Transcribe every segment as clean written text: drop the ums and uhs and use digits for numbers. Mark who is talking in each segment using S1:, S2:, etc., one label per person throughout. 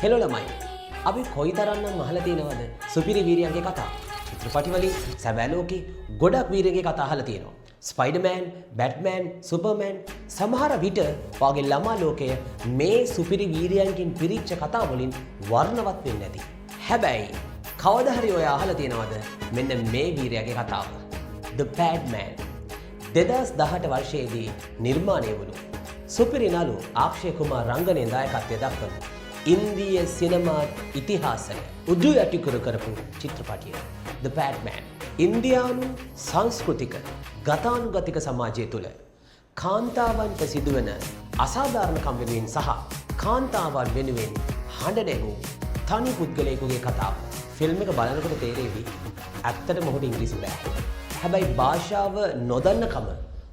S1: Hello ළමයි. අපි කොයිතරම්නම් අහලා තියෙනවද සුපිරි වීරයන්ගේ කතා? චිත්‍රපටිවලින් සැබෑ ලෝකේ ගොඩක් වීරයන්ගේ කතා අහලා තියෙනවා. ස්පයිඩර්මෑන්, බැට්මෑන්, සුපර්මෑන් සමහර විට වාගේ ළමා ලෝකය මේ සුපිරි වීරයන්ගෙන් පිරිච්ච කතා වලින් වර්ණවත් වෙන්නේ නැති. හැබැයි කවදා හරි ඔය අහලා තියෙනවද මෙන්න මේ වීරයාගේ කතාව? The Padman 2018 වර්ෂයේදී නිර්මාණය වුණු සුපිරි නළු අක්ෂය කුමාර් රංගනයේ දායකත්වය දක්වන ඉන්දීය සිනමා ඉතිහාසය උඩු යටිකුරු කරපු චිත්‍රපටිය The Padman. ඉන්දියානු සංස්කෘතික ගතානුගතික සමාජය තුළ කාන්තාවන්ට සිදුවන අසාධාරණකම් වෙනුවෙන් සහ කාන්තාවන් වෙනුවෙන් හඬ නැගූ තනි පුද්ගලයෙකුගේ කතාව. ෆිල්ම් එක බලනකොට තේරෙවි ඇත්තටම ඔහුට ඉංග්‍රීසි බෑ. හැබැයි භාෂාව නොදන්නකම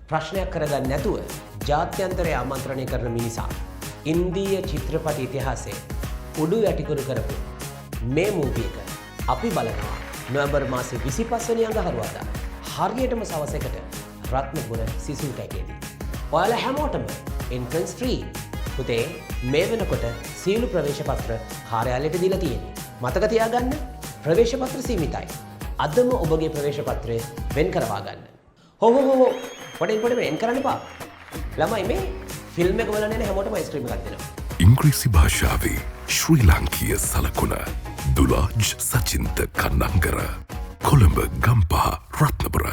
S1: ප්‍රශ්නයක් කරගන්න නැතුව ජාත්‍යන්තරය ආමන්ත්‍රණය කරන මිනිසා ඉන්දීය චිත්‍රපට ඉතිහාසයේ උඩු යටිකුරු කරපු මේ මූවී එක අපි බලනවා නොවැම්බර් මාසේ 25 වෙනි අඟහරුවාදා හරියටම සවස් 1ට රත්නපුර සිසුන් කැකේදී. ඔයාලා හැමෝටම එන්ට්‍රන්ස් ෆ්‍රී. පුතේ මේ වෙනකොට සියලු ප්‍රවේශ පත්‍ර කාර්යාලයට දීලා තියෙන්නේ. මතක තියාගන්න ප්‍රවේශ පත්‍ර සීමිතයි. අදම ඔබගේ ප්‍රවේශ පත්‍රය වෙන් කරවා ගන්න. හෝ පොඩෙන් එන් කරන්න එපා. ළමයි මේ ෆිල්ම් එක බලන්න යන හැමෝටම අයිස්ක්‍රීම් එකක් දෙනවා.
S2: ඉංග්‍රීසි භාෂාවේ ශ්‍රී ලාංකීය සලකුණ දුලාජ් සචින්ත කන්නංගර කොළඹ ගම්පහ රත්නපුර